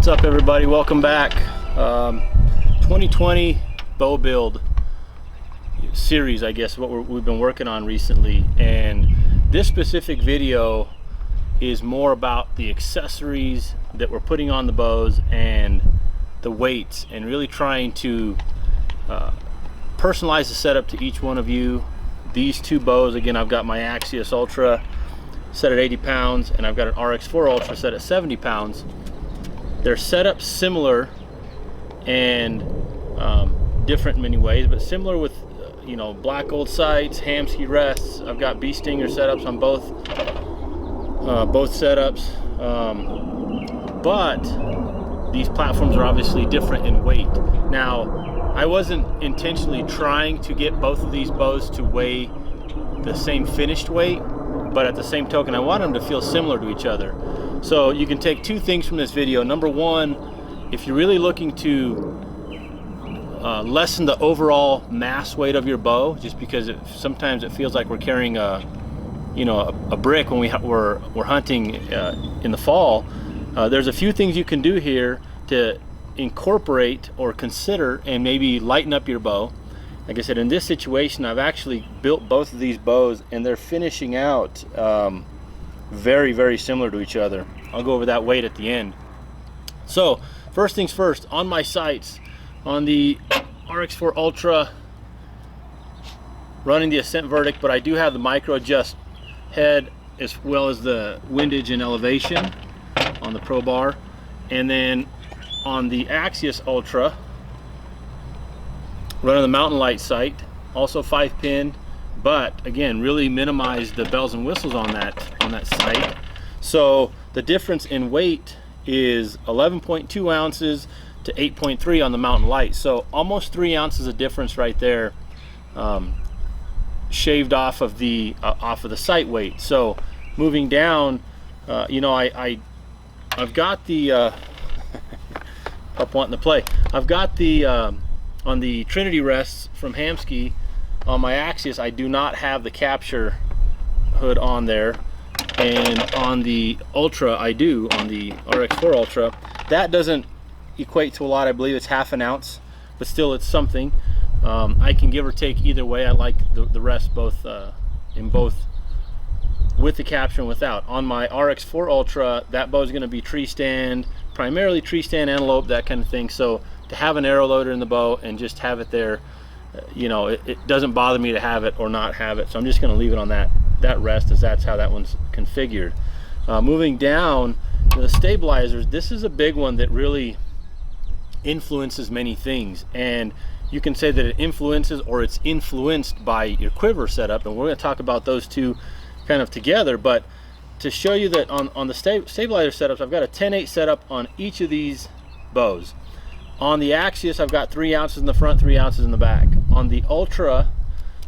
What's up, everybody? Welcome back. 2020 bow build series, I guess, what we've been working on recently. And this specific video is more about the accessories that we're putting on the bows and the weights, and really trying to personalize the setup to each one of you. These two bows, again, I've got my Axios Ultra set at 80 pounds, and I've got an RX4 Ultra set at 70 pounds. They're set up similar and different in many ways, but similar with you know, black gold sights, Hamskea rests. I've got bee stinger setups on both setups, but these platforms are obviously different in weight. Now, I wasn't intentionally trying to get both of these bows to weigh the same finished weight, but at the same token, I want them to feel similar to each other. So you can take two things from this video. Number one, if you're really looking to lessen the overall mass weight of your bow, just because sometimes it feels like we're carrying a brick when we're hunting in the fall, there's a few things you can do here to incorporate or consider and maybe lighten up your bow. Like I said, in this situation, I've actually built both of these bows, and they're finishing out very, very similar to each other. I'll go over that weight at the end. So first things first, on my sights, on the RX4 Ultra, running the Ascent Verdict, but I do have the micro adjust head as well as the windage and elevation on the Pro Bar. And then on the Axios Ultra, running the Mountain Light sight, also 5-pin, but again, really minimize the bells and whistles on that sight. So the difference in weight is 11.2 ounces to 8.3 on the Mountain Light. So almost 3 ounces of difference right there, shaved off of the sight weight. So moving down, you know, I've got the pup wanting to play. I've got the on the Trinity rests from Hamskea. On my Axios, I do not have the capture hood on there, and on the Ultra I do, on the RX4 Ultra. That doesn't equate to a lot. I believe it's half an ounce, but still it's something. I can give or take either way. I like the rest both in both with the capture and without. On my RX4 Ultra, that bow is going to be tree stand, primarily tree stand, antelope, that kind of thing. So to have an arrow loader in the bow and just have it there, you know, it doesn't bother me to have it or not have it. So I'm just going to leave it on that rest, as that's how that one's configured. Moving down to the stabilizers, this is a big one that really influences many things, and you can say that it influences or it's influenced by your quiver setup, and we're going to talk about those two kind of together. But to show you that on the stabilizer setups, I've got a 10/8 setup on each of these bows. On the Axios, I've got 3 ounces in the front, 3 ounces in the back. On the Ultra,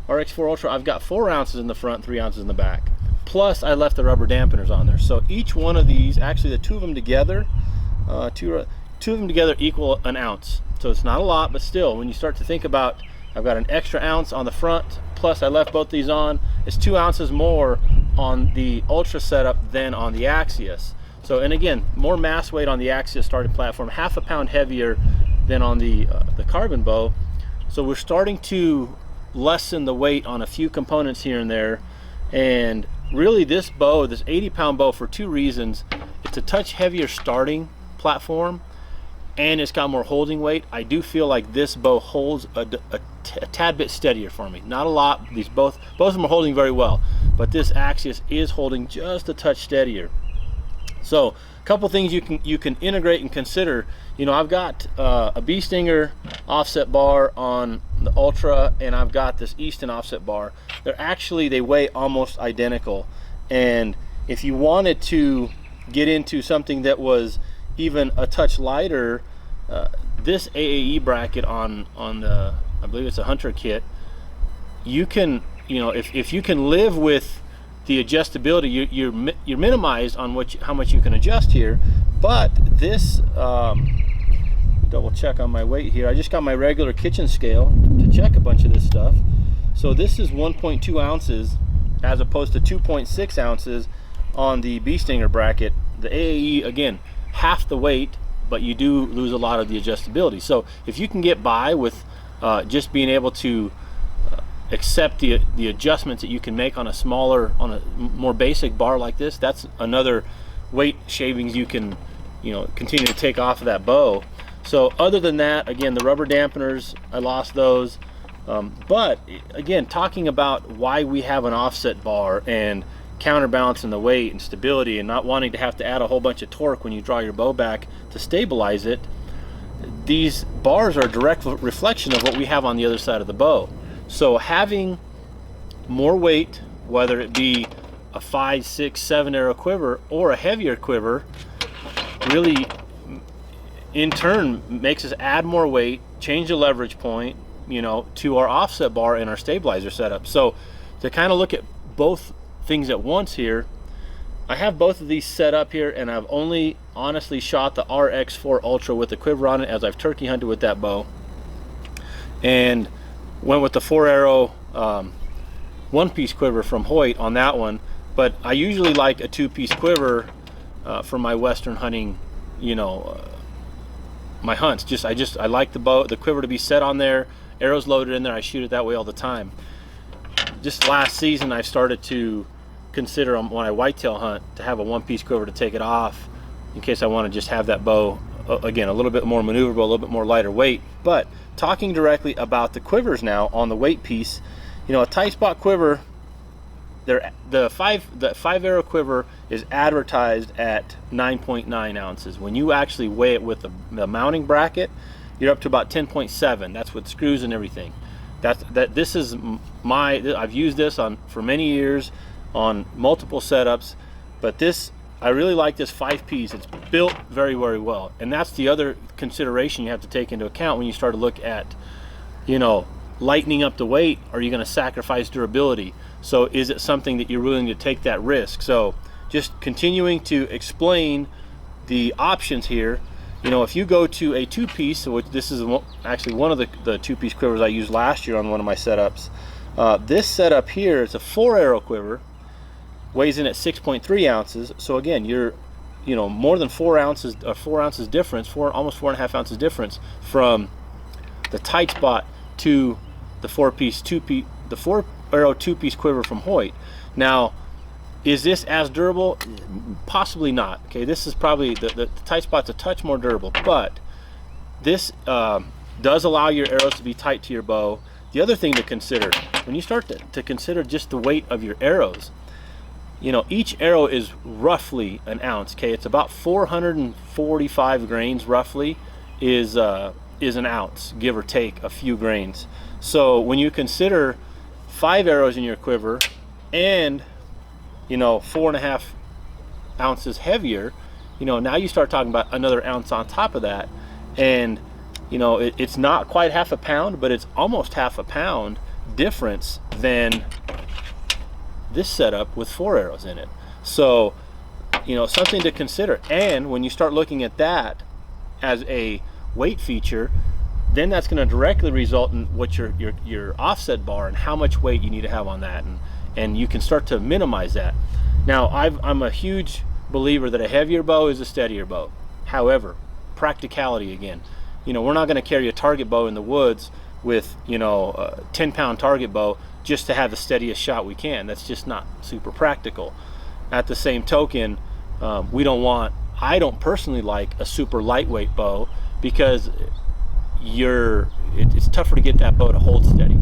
RX4 Ultra, I've got 4 ounces in the front, 3 ounces in the back. Plus, I left the rubber dampeners on there. So each one of these, actually the two of them together, two of them together equal an ounce. So it's not a lot, but still, when you start to think about, I've got an extra ounce on the front, plus I left both these on, it's 2 ounces more on the Ultra setup than on the Axios. So, and again, more mass weight on the Axios starting platform, half a pound heavier than on the carbon bow. So we're starting to lessen the weight on a few components here and there. And really, this bow, this 80-pound bow, for two reasons: it's a touch heavier starting platform, and it's got more holding weight. I do feel like this bow holds a tad bit steadier for me. Not a lot. These both of them are holding very well, but this Axios is holding just a touch steadier. So a couple things you can integrate and consider. You know, I've got a bee stinger offset bar on the Ultra, and I've got this Easton offset bar. They weigh almost identical, and if you wanted to get into something that was even a touch lighter, this AAE bracket on the, I believe it's a Hunter kit, you can, you know, if you can live with the adjustability, you're minimized on how much you can adjust here. But this, double check on my weight here. I just got my regular kitchen scale to check a bunch of this stuff. So this is 1.2 ounces as opposed to 2.6 ounces on the bee stinger bracket. The AAE, again, half the weight, but you do lose a lot of the adjustability. So if you can get by with just being able to accept the adjustments that you can make on a more basic bar like this, that's another weight shavings you can, continue to take off of that bow. So other than that, again, the rubber dampeners, I lost those. But again, talking about why we have an offset bar and counterbalancing the weight and stability and not wanting to have to add a whole bunch of torque when you draw your bow back to stabilize it, these bars are a direct reflection of what we have on the other side of the bow. So having more weight, whether it be a 5, 6, 7 arrow quiver or a heavier quiver, really in turn makes us add more weight, change the leverage point, to our offset bar and our stabilizer setup. So to kind of look at both things at once here, I have both of these set up here, and I've only honestly shot the RX4 Ultra with the quiver on it, as I've turkey hunted with that bow, and went with the 4 arrow one-piece quiver from Hoyt on that one. But I usually like a 2-piece quiver for my western hunting, my hunts. I like the quiver to be set on there, arrows loaded in there. I shoot it that way all the time. Just last season I started to consider, when I whitetail hunt, to have a 1-piece quiver to take it off in case I want to just have that bow again a little bit more maneuverable, a little bit more lighter weight. But talking directly about the quivers now on the weight piece, a tight spot quiver, the 5 arrow quiver is advertised at 9.9 ounces. When you actually weigh it with the mounting bracket, you're up to about 10.7. That's with screws and everything. This is I've used this for many years on multiple setups, but I really like this 5-piece. It's built very, very well, and that's the other consideration you have to take into account when you start to look at, lightening up the weight. Are you going to sacrifice durability? So is it something that you're willing to take that risk? So just continuing to explain the options here. If you go to a 2-piece, which this is actually one of the 2-piece quivers I used last year on one of my setups. This setup here, it's a 4 arrow quiver, weighs in at 6.3 ounces. So again, you're more than 4 ounces difference, almost 4.5 ounces difference from the tight spot to the 4 arrow 2-piece quiver from Hoyt. Now, is this as durable? Possibly not. Okay, this is probably the tight spot's a touch more durable, but this does allow your arrows to be tight to your bow. The other thing to consider when you start to consider just the weight of your arrows, each arrow is roughly an ounce. Okay, it's about 445 grains roughly is an ounce, give or take a few grains. So when you consider 5 arrows in your quiver and 4.5 ounces heavier, now you start talking about another ounce on top of that, and it's not quite half a pound, but it's almost half a pound difference than this setup with 4 arrows in it. So something to consider. And when you start looking at that as a weight feature, then that's going to directly result in what your offset bar and how much weight you need to have on that, and you can start to minimize that. Now, I'm a huge believer that a heavier bow is a steadier bow. However, practicality again, we're not going to carry a target bow in the woods with a 10-pound target bow just to have the steadiest shot we can. That's just not super practical. At the same token, I don't personally like a super lightweight bow, because it's tougher to get that bow to hold steady.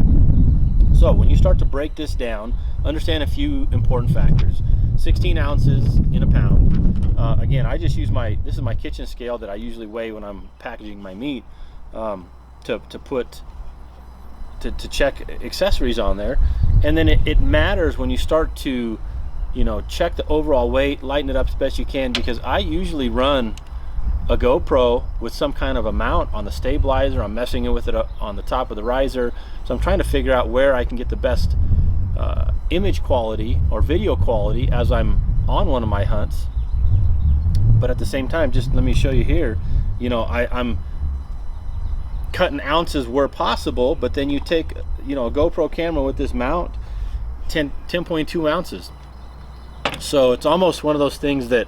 So when you start to break this down, understand a few important factors. 16 ounces in a pound. Again, I just use this is my kitchen scale that I usually weigh when I'm packaging my meat, to check accessories on there. And then it matters when you start to check the overall weight, lighten it up as best you can, because I usually run a GoPro with some kind of a mount on the stabilizer. I'm messing with it on the top of the riser, so I'm trying to figure out where I can get the best image quality or video quality as I'm on one of my hunts. But at the same time, just let me show you here, I'm cutting ounces where possible, but then you take a GoPro camera with this mount, 10.2 ounces. So it's almost one of those things that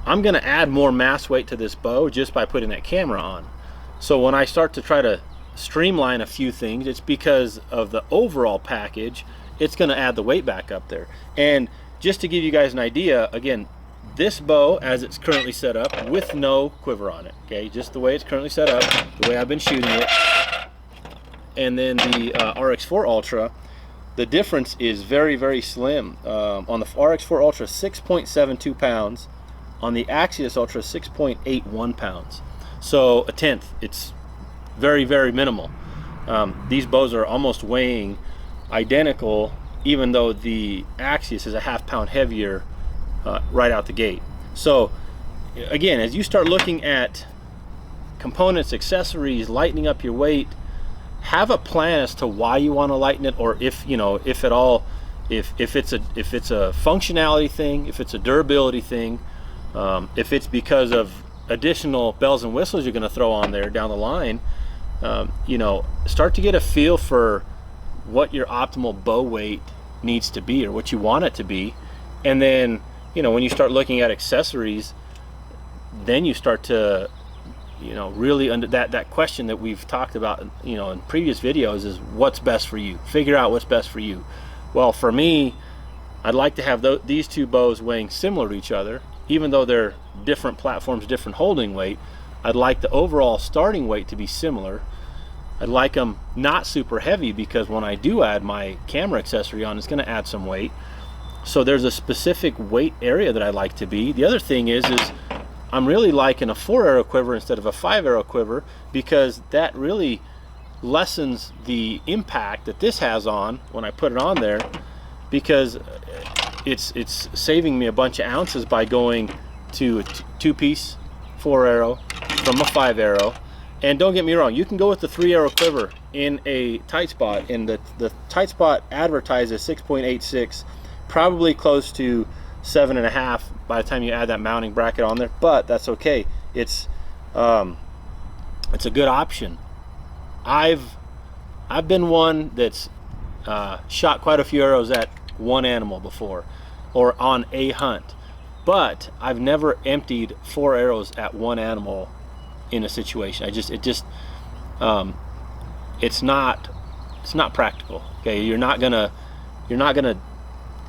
I'm going to add more mass weight to this bow just by putting that camera on. So when I start to try to streamline a few things, it's because of the overall package. It's going to add the weight back up there. And just to give you guys an idea, again, this bow as it's currently set up with no quiver on it, okay, just the way it's currently set up, the way I've been shooting it, and then the RX4 Ultra, the difference is very, very slim. On the RX4 Ultra, 6.72 pounds. On the Axius Ultra, 6.81 pounds. So a tenth. It's very, very minimal. These bows are almost weighing identical, even though the Axius is a ½ pound heavier right out the gate. So again, as you start looking at components, accessories, lightening up your weight, have a plan as to why you want to lighten it, or if, you know, if at all, if it's a functionality thing, if it's a durability thing, if it's because of additional bells and whistles you're going to throw on there down the line. You know, start to get a feel for what your optimal bow weight needs to be, or what you want it to be. And then, you know, when you start looking at accessories, then you start to, you know, really under that question that we've talked about, you know, in previous videos, is what's best for you. Figure out what's best for you. Well, for me, I'd like to have these two bows weighing similar to each other, even though they're different platforms, different holding weight. I'd like the overall starting weight to be similar. I'd like them not super heavy, because when I do add my camera accessory on, it's going to add some weight. So there's a specific weight area that I like to be. The other thing is I'm really liking a 4-arrow quiver instead of a 5-arrow quiver, because that really lessens the impact that this has on when I put it on there, because it's saving me a bunch of ounces by going to a 2-piece 4-arrow from a 5-arrow. And don't get me wrong, you can go with the 3-arrow quiver in a tight spot, and the tight spot advertises 6.86, probably close to 7.5 by the time you add that mounting bracket on there, but that's okay. It's a good option. I've been one that's shot quite a few arrows at one animal before, or on a hunt, but I've never emptied 4 arrows at one animal in a situation. It's not practical. Okay, you're not gonna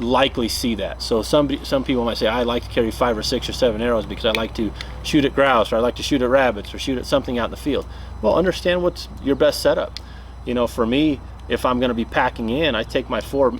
likely see that. So some people might say, I like to carry 5 or 6 or 7 arrows because I like to shoot at grouse, or I like to shoot at rabbits, or shoot at something out in the field. Well, understand what's your best setup. You know, for me, if I'm going to be packing in, I take my 4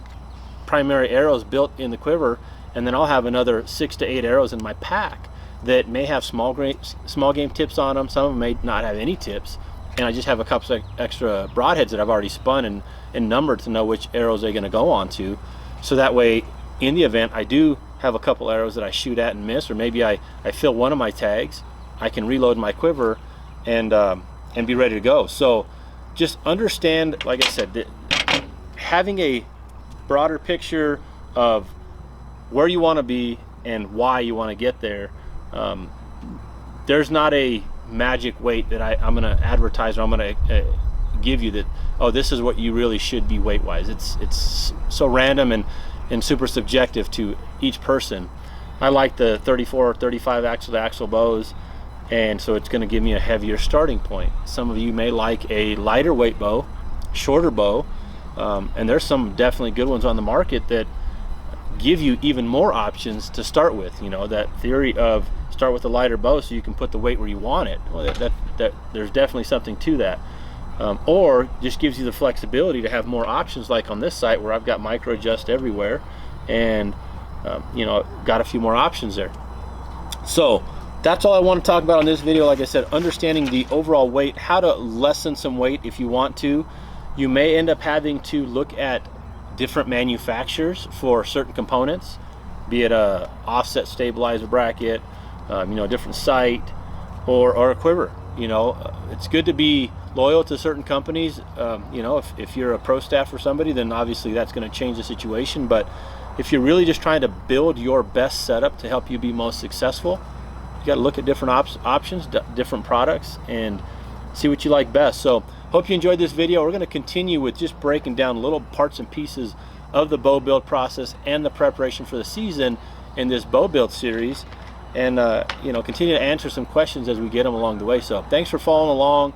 primary arrows built in the quiver, and then I'll have another 6 to 8 arrows in my pack that may have small game tips on them. Some of them may not have any tips, and I just have a couple of extra broadheads that I've already spun and numbered to know which arrows they're going to go on to. So that way, in the event I do have a couple arrows that I shoot at and miss, or maybe I fill one of my tags, I can reload my quiver and be ready to go. So just understand, like I said, that having a broader picture of where you want to be and why you want to get there. There's not a magic weight that I'm going to advertise, or I'm going to give you that, oh, this is what you really should be weight wise. It's so random and super subjective to each person. I like the 34 or 35 axle to axle bows, and so it's going to give me a heavier starting point. Some of you may like a lighter weight bow, shorter bow, and there's some definitely good ones on the market that give you even more options to start with. You know, that theory of start with a lighter bow so you can put the weight where you want it. Well, that there's definitely something to that. Or just gives you the flexibility to have more options, like on this site where I've got micro adjust everywhere, and you know, got a few more options there. So that's all I want to talk about on this video. Like I said, understanding the overall weight, how to lessen some weight if you want to. You may end up having to look at different manufacturers for certain components, be it a offset stabilizer bracket, you know, a different sight, or a quiver. You know, it's good to be loyal to certain companies. You know, if you're a pro staff for somebody, then obviously that's going to change the situation. But if you're really just trying to build your best setup to help you be most successful, you got to look at different options, different products, and see what you like best. So hope you enjoyed this video. We're going to continue with just breaking down little parts and pieces of the bow build process and the preparation for the season in this bow build series. and you know, continue to answer some questions as we get them along the way. So thanks for following along.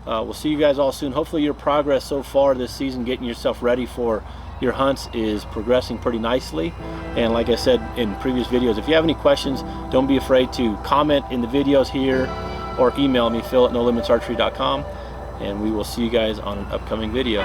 We'll see you guys all soon. Hopefully your progress so far this season, getting yourself ready for your hunts, is progressing pretty nicely. And like I said in previous videos, if you have any questions, don't be afraid to comment in the videos here or email me, Phil@nolimitsarchery.com, and we will see you guys on an upcoming video.